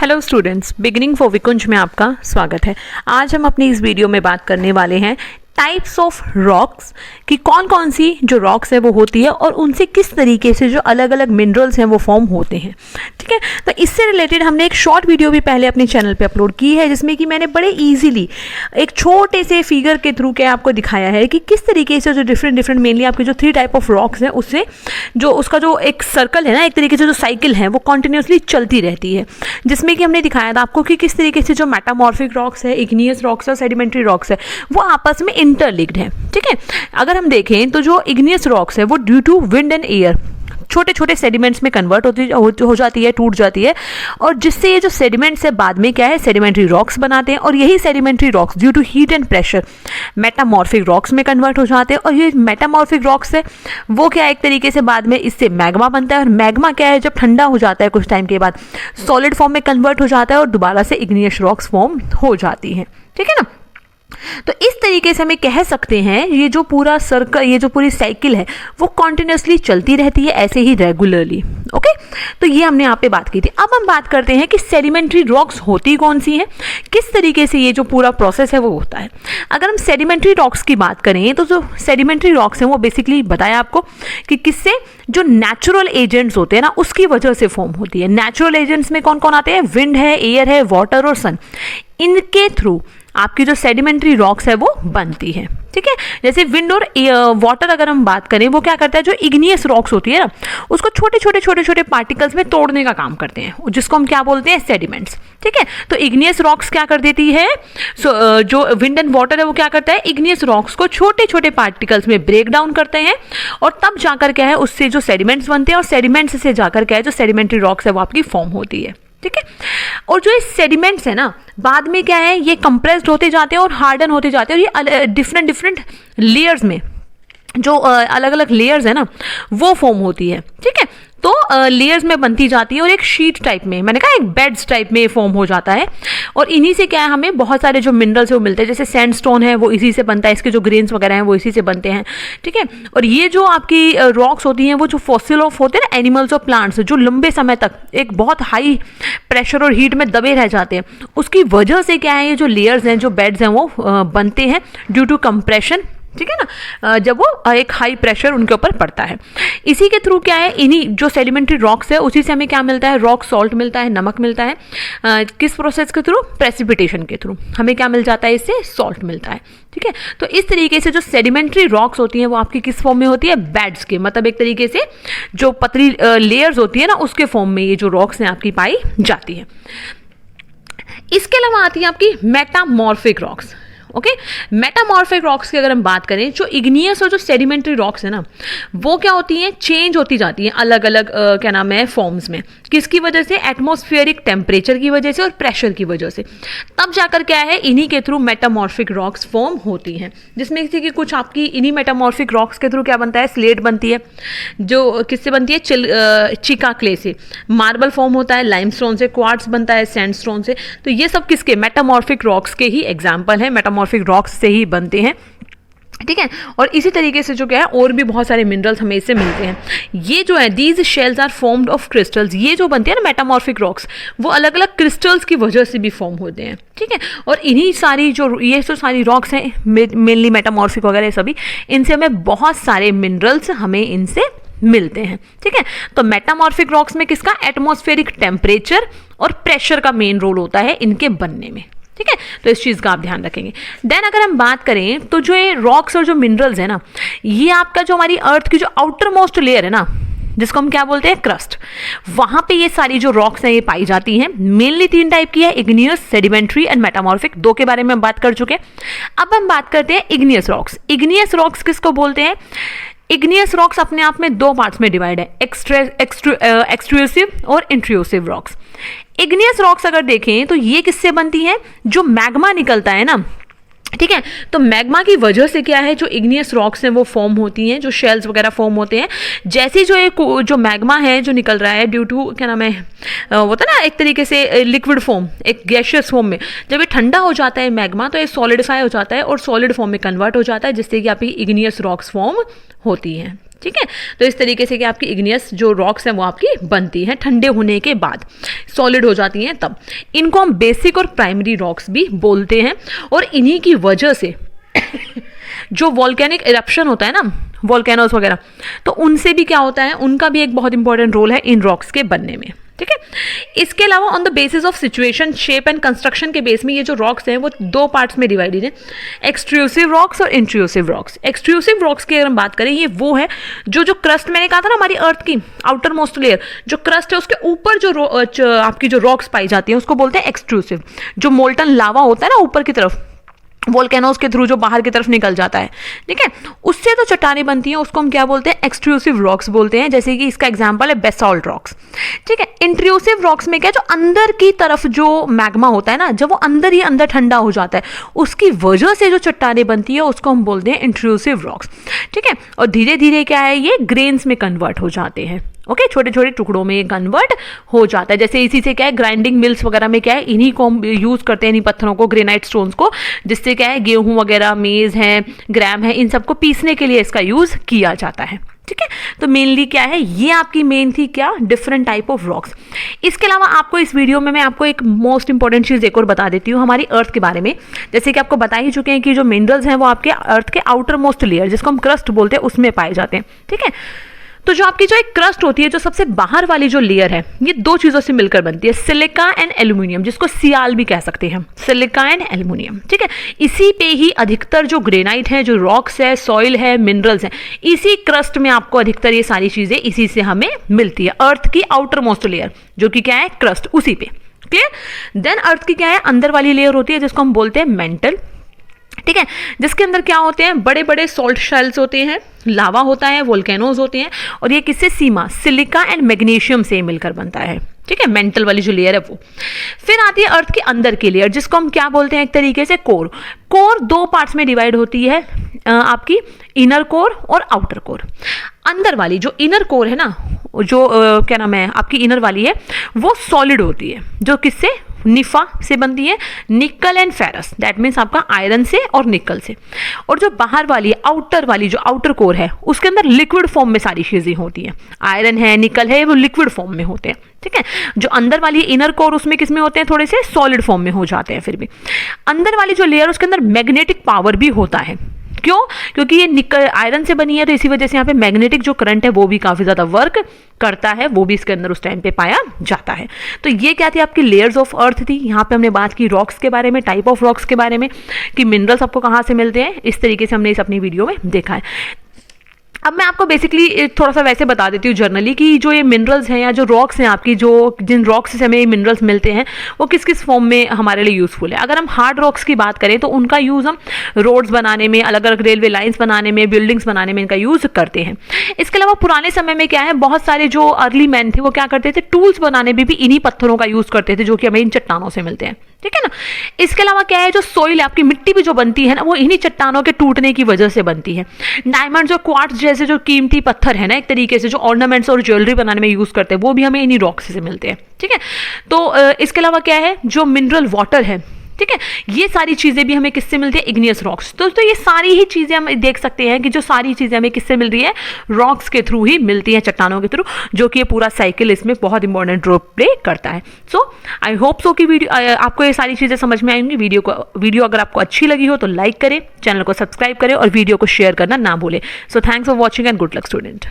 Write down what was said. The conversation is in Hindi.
हेलो स्टूडेंट्स, बिगिनिंग फॉर विकुंज में आपका स्वागत है। आज हम अपनी इस वीडियो में बात करने वाले हैं टाइप्स ऑफ रॉक्स कि कौन कौन सी जो रॉक्स है वो होती है और उनसे किस तरीके से जो अलग अलग मिनरल्स हैं वो फॉर्म होते हैं। ठीक है, तो इससे रिलेटेड हमने एक शॉर्ट वीडियो भी पहले अपने चैनल पे अपलोड की है जिसमें कि मैंने बड़े इजीली एक छोटे से फिगर के थ्रू क्या आपको दिखाया है कि किस तरीके से जो डिफरेंट मेनली आपके जो 3 टाइप ऑफ रॉक्स हैं उससे जो उसका जो एक सर्कल है ना, एक तरीके से जो साइकिल है वो कॉन्टिन्यूसली चलती रहती है, जिसमें कि हमने दिखाया था आपको कि किस तरीके से जो मेटामॉर्फिक रॉक्स है, इग्नियस रॉक्स और सेडिमेंट्री रॉक्स है वो आपस में इंटरलिंक्ड है। ठीक है, अगर हम देखें तो जो इग्नियस रॉक्स है वो due to wind and air छोटे छोटे सेडिमेंट्स में कन्वर्ट हो जाती है, टूट जाती है, और जिससे ये जो सेडिमेंट्स है बाद में क्या है सेडिमेंट्री रॉक्स बनाते हैं, और यही sedimentary rocks due to heat and pressure metamorphic rocks में कन्वर्ट हो जाते हैं। और ये मेटामॉर्फिक रॉक्स है वो क्या एक तरीके से बाद में इससे मैग्मा बनता है, और मैग्मा क्या है जब ठंडा हो जाता है कुछ टाइम के बाद सॉलिड फॉर्म में कन्वर्ट हो जाता है और दोबारा से इग्नियस रॉक्स फॉर्म हो जाती है। ठीक है ना, तो इस तरीके से हमें कह सकते हैं ये जो पूरा सर्कल, ये जो पूरी साइकिल है वो कॉन्टिन्यूसली चलती रहती है ऐसे ही रेगुलरली। ओके, तो ये हमने यहाँ पे बात की थी। अब हम बात करते हैं कि सेडिमेंट्री रॉक्स होती कौन सी हैं, किस तरीके से ये जो पूरा प्रोसेस है वो होता है। अगर हम सेडिमेंट्री रॉक्स की बात करें तो जो सेडिमेंट्री रॉक्स हैं वो बेसिकली बताया आपको कि किससे, जो नेचुरल एजेंट्स होते हैं ना उसकी वजह से फॉर्म होती है। नेचुरल एजेंट्स में कौन कौन आते हैं, विंड है, एयर है, वाटर और सन, इनके थ्रू आपकी जो सेडिमेंट्री रॉक्स है वो बनती है। ठीक है, जैसे विंड और वाटर अगर हम बात करें वो क्या करता है, जो इग्नियस रॉक्स होती है ना उसको छोटे छोटे पार्टिकल्स में तोड़ने का काम करते हैं, जिसको हम क्या बोलते हैं, सेडिमेंट्स। ठीक है, तो इग्नियस रॉक्स क्या कर देती है, जो विंड एंड वाटर है वो क्या करता है, इग्नियस रॉक्स को छोटे छोटे पार्टिकल्स में ब्रेक डाउन करते हैं और तब जाकर क्या है उससे जो सेडिमेंट्स बनते हैं, और सेडिमेंट्स से जाकर क्या है जो सेडिमेंट्री रॉक्स है वो आपकी फॉर्म होती है। ठीक है, और जो ये सेडिमेंट्स है ना बाद में क्या है ये कंप्रेस्ड होते जाते हैं और हार्डन होते जाते हैं, और ये डिफरेंट लेयर्स में जो अलग अलग लेयर्स है ना वो फॉर्म होती है। ठीक है, तो लेयर्स में बनती जाती है और एक शीट टाइप में, मैंने कहा एक बेड्स टाइप में फॉर्म हो जाता है, और इन्हीं से क्या है हमें बहुत सारे जो मिनरल्स है वो मिलते हैं। जैसे सैंडस्टोन है वो इसी से बनता है, इसके जो ग्रेन्स वगैरह हैं वो इसी से बनते हैं। ठीक है, और ये जो आपकी रॉक्स होती हैं वो जो फॉसिल ऑफ होते हैं ना एनिमल्स और प्लांट्स जो लंबे समय तक एक बहुत हाई प्रेशर और हीट में दबे रह जाते हैं, उसकी वजह से क्या है ये जो लेयर्स हैं, जो बेड्स हैं वो बनते हैं ड्यू टू कंप्रेशन। ठीक है ना, जब वो एक हाई प्रेशर उनके ऊपर पड़ता है, इसी के थ्रू क्या है इन्हीं जो सेडिमेंट्री रॉक्स है उसी से हमें क्या मिलता है, रॉक सॉल्ट मिलता है, नमक मिलता है। किस प्रोसेस के थ्रू, प्रेसिपिटेशन के थ्रू हमें क्या मिल जाता है, इससे सॉल्ट मिलता है। ठीक है, तो इस तरीके से जो सेडिमेंट्री रॉक्स होती हैं वो आपकी किस फॉर्म में होती है, बेड्स के, मतलब एक तरीके से जो पतली लेयर्स होती है ना उसके फॉर्म में ये जो रॉक्स हैं आपकी पाई जाती है। इसके अलावा आती है आपकी metamorphic rocks. Okay, metamorphic rocks की अगर हम बात करें, जो इग्नियस और जो सेडिमेंट्री रॉक्स है ना वो क्या होती हैं, चेंज होती जाती हैं अलग अलग क्या नाम है फॉर्म्स में। किसकी वजह से, एटमॉस्फेरिक टेम्परेचर की वजह से और प्रेशर की वजह से, तब जाकर क्या है इन्हीं के थ्रू मेटामॉर्फिक रॉक्स फॉर्म होती हैं। जिसमें से कि कुछ आपकी इन्हीं मेटामॉर्फिक रॉक्स के थ्रू क्या बनता है, स्लेट बनती है, जो किससे बनती है, चिका क्ले से, मार्बल फॉर्म होता है लाइमस्टोन से, क्वार्ट्ज बनता है सैंडस्टोन से। तो ये सब किसके, मेटामॉर्फिक रॉक्स के ही एग्जाम्पल है, मेटामॉर्फिक रॉक्स से ही बनते हैं। ठीक है, और इसी तरीके से जो क्या है और भी बहुत सारे मिनरल्स हमें इससे मिलते हैं। ये जो है these shells are formed of crystals, ये जो बनते हैं ना मेटामॉर्फिक रॉक्स वो अलग अलग क्रिस्टल्स की वजह से भी फॉर्म होते हैं। ठीक है, और इन्हीं सारी जो ये जो सारी रॉक्स हैं मेनली मेटामॉर्फिक वगैरह सभी, इनसे हमें बहुत सारे मिनरल्स हमें इनसे मिलते हैं। ठीक है, तो मेटामॉर्फिक रॉक्स में किसका, एटमॉस्फेरिक टेम्परेचर और प्रेशर का मेन रोल होता है इनके बनने में। ठीक है, तो इस चीज़ का आप ध्यान रखेंगे। देन अगर हम बात करें तो जो ये रॉक्स और जो मिनरल्स है ना, ये आपका जो हमारी अर्थ की जो आउटर मोस्ट लेयर है ना जिसको हम क्या बोलते हैं, क्रस्ट, वहां पे ये सारी जो रॉक्स हैं ये पाई जाती हैं। मेनली 3 टाइप की है, इग्नियस, सेडिमेंट्री एंड मेटामॉर्फिक। 2 के बारे में हम बात कर चुके हैं। अब हम बात करते हैं इग्नियस रॉक्स। इग्नियस रॉक्स किसको बोलते हैं, इग्नियस रॉक्स अपने आप में 2 पार्ट्स में डिवाइड है, एक्सट्रूसिव और इंट्रूसिव रॉक्स। इग्नियस रॉक्स अगर देखें तो ये किससे बनती हैं, जो मैग्मा निकलता है ना, ठीक है, तो मैग्मा की वजह से क्या है जो इग्नियस रॉक्स हैं वो फॉर्म होती हैं, जो शेल्स वगैरह फॉर्म होते हैं। जैसे जो एक जो मैग्मा है जो निकल रहा है ड्यू टू क्या नाम है, होता है ना एक तरीके से लिक्विड फॉर्म, एक गैशियस फॉर्म में, जब ये ठंडा हो जाता है मैग्मा तो ये सॉलिडिफाई हो जाता है और सॉलिड फॉर्म में कन्वर्ट हो जाता है, जिससे कि आपकी इग्नियस रॉक्स फॉर्म होती हैं। ठीक है। तो इस तरीके से कि आपकी इग्नियस जो रॉक्स हैं वो आपकी बनती हैं ठंडे होने के बाद, सॉलिड हो जाती हैं तब। इनको हम बेसिक और प्राइमरी रॉक्स भी बोलते हैं, और इन्हीं की वजह से जो वॉल्केनिक इरप्शन होता है ना, वॉल्केनोस वगैरह, तो उनसे भी क्या होता है, उनका भी एक बहुत इंपॉर्टेंट रोल है इन रॉक्स के बनने में, ठीक है। इसके अलावा on the basis of situation, shape and construction के बेस में ये जो रॉक्स हैं वो दो पार्ट्स में डिवाइडेड है, एक्सट्रूसिव रॉक्स और इंट्रूसिव रॉक्स। एक्सट्रूसिव रॉक्स की अगर हम बात करें, ये वो है जो क्रस्ट, मैंने कहा था ना हमारी अर्थ की आउटर मोस्ट लेयर जो क्रस्ट है उसके ऊपर जो आपकी जो रॉक्स पाई जाती है उसको बोलते हैं एक्सट्रूसिव। जो मोल्टन लावा होता है ना ऊपर की तरफ, वोल्केनोस के थ्रू जो बाहर की तरफ निकल जाता है, ठीक है, उससे तो चट्टानें बनती हैं, उसको हम क्या बोलते हैं, एक्सट्रूसिव रॉक्स बोलते हैं। जैसे कि इसका एग्जांपल है बेसाल्ट रॉक्स, ठीक है। इंट्रूसिव रॉक्स में क्या, जो अंदर की तरफ जो मैग्मा होता है ना, जब वो अंदर ही अंदर ठंडा हो जाता है, उसकी वजह से जो चट्टानें बनती है उसको हम बोलते हैं इंट्रूसिव रॉक्स, ठीक है। और धीरे धीरे क्या है, ये ग्रेन्स में कन्वर्ट हो जाते हैं, ओके, छोटे छोटे टुकड़ों में कन्वर्ट हो जाता है। जैसे इसी से क्या है, ग्राइंडिंग मिल्स वगैरह में क्या है, इन्हीं को हम यूज करते हैं, इन्हीं पत्थरों को, ग्रेनाइट स्टोन्स को, जिससे क्या है गेहूं वगैरह, मेज है, ग्राम है, इन सबको पीसने के लिए इसका यूज किया जाता है, ठीक है। तो मेनली क्या है, ये आपकी मेन थी क्या, डिफरेंट टाइप ऑफ रॉक्स। इसके अलावा आपको इस वीडियो में मैं आपको एक मोस्ट इंपॉर्टेंट चीज एक और बता देती हूँ हमारी अर्थ के बारे में। जैसे कि आपको बता ही चुके हैं कि जो मिनरल्स हैं वो आपके अर्थ के आउटर मोस्ट लेयर, जिसको हम क्रस्ट बोलते हैं, उसमें पाए जाते हैं, ठीक है। तो जो आपकी जो एक क्रस्ट होती है, जो सबसे बाहर वाली जो लेयर है, ये दो चीजों से मिलकर बनती है, सिलिका एंड एल्यूमिनियम, जिसको सियाल भी कह सकते हैं, सिलिका एंड एल्यूमिनियम, ठीक है। इसी पे ही अधिकतर जो ग्रेनाइट है, जो रॉक्स है, सॉइल है, मिनरल्स हैं, इसी क्रस्ट में आपको अधिकतर ये सारी चीजें इसी से हमें मिलती है। अर्थ की आउटर मोस्ट लेयर जो कि क्या है, क्रस्ट, उसी पे, क्लियर। देन अर्थ की क्या है, अंदर वाली लेयर होती है जिसको हम बोलते हैं मेंटल, ठीक है, जिसके अंदर क्या होते हैं, बड़े बड़े सॉल्ट शेल्स होते हैं, लावा होता है, वोल्केनोज होते हैं, और ये किससे, सीमा, सिलिका एंड मैग्नीशियम से मिलकर बनता है, ठीक है, मेंटल वाली जो लेयर है वो। फिर आती है अर्थ के अंदर की लेयर, जिसको हम क्या बोलते हैं, एक तरीके से कोर। कोर दो पार्ट्स में डिवाइड होती है, आपकी इनर कोर और आउटर कोर। अंदर वाली जो इनर कोर है ना, जो क्या नाम है आपकी इनर वाली है, वो सॉलिड होती है, जो किससे, निफा से बनती है, निकल एंड फेरस, दैट मीन्स आपका आयरन से और निकल से। और जो बाहर वाली आउटर वाली जो आउटर कोर है, उसके अंदर लिक्विड फॉर्म में सारी चीजें होती हैं, आयरन है, निकल है, वो लिक्विड फॉर्म में होते हैं, ठीक है। जो अंदर वाली इनर कोर, उसमें किसमें होते हैं, थोड़े से सॉलिड फॉर्म में हो जाते हैं। फिर भी अंदर वाली जो लेयर, उसके अंदर मैग्नेटिक पावर भी होता है। क्यों? क्योंकि ये निकल आयरन से बनी है, तो इसी वजह से यहाँ पे मैग्नेटिक जो करंट है वो भी काफी ज्यादा वर्क करता है, वो भी इसके अंदर उस टाइम पे पाया जाता है। तो ये क्या थी, आपकी लेयर्स ऑफ अर्थ थी। यहाँ पे हमने बात की रॉक्स के बारे में, टाइप ऑफ रॉक्स के बारे में, कि मिनरल्स आपको कहाँ से मिलते हैं, इस तरीके से हमने इस अपनी वीडियो में देखा है। अब मैं आपको बेसिकली थोड़ा सा वैसे बता देती हूँ जनरली कि जो ये मिनरल्स हैं या जो रॉक्स हैं आपकी, जो जिन रॉक्स से हमें ये मिनरल्स मिलते हैं वो किस किस फॉर्म में हमारे लिए यूज़फुल है। अगर हम हार्ड रॉक्स की बात करें तो उनका यूज़ हम रोड्स बनाने में, अलग अलग रेलवे लाइन्स बनाने में, बिल्डिंग्स बनाने में इनका यूज़ करते हैं। इसके अलावा पुराने समय में क्या है, बहुत सारे जो अर्ली मैन थे वो क्या करते थे, टूल्स बनाने में भी इन्हीं पत्थरों का यूज़ करते थे, जो कि हमें इन चट्टानों से मिलते हैं, ठीक है ना। इसके अलावा क्या है, जो सोइल है आपकी, मिट्टी भी जो बनती है ना, वो इन्हीं चट्टानों के टूटने की वजह से बनती है। डायमंड जो क्वार्ट्ज जैसे जो कीमती पत्थर है ना, एक तरीके से जो ऑर्नामेंट्स और ज्वेलरी बनाने में यूज करते हैं, वो भी हमें इन्हीं रॉक्स से मिलते हैं, ठीक है। तो इसके अलावा क्या है, जो मिनरल वाटर है, ठीक है, ये सारी चीजें भी हमें किससे मिलती है, इग्नियस रॉक्स। तो ये सारी ही चीजें हम देख सकते हैं कि जो सारी चीजें हमें किससे मिल रही है, रॉक्स के थ्रू ही मिलती है, चट्टानों के थ्रू, जो कि ये पूरा साइकिल इसमें बहुत इंपॉर्टेंट रोल प्ले करता है। सो आई होप सो कि वीडियो आपको ये सारी चीजें समझ में आएंगी। वीडियो अगर आपको अच्छी लगी हो तो लाइक करें, चैनल को सब्सक्राइब करें और वीडियो को शेयर करना ना भूलें। So thanks for watching and good luck student.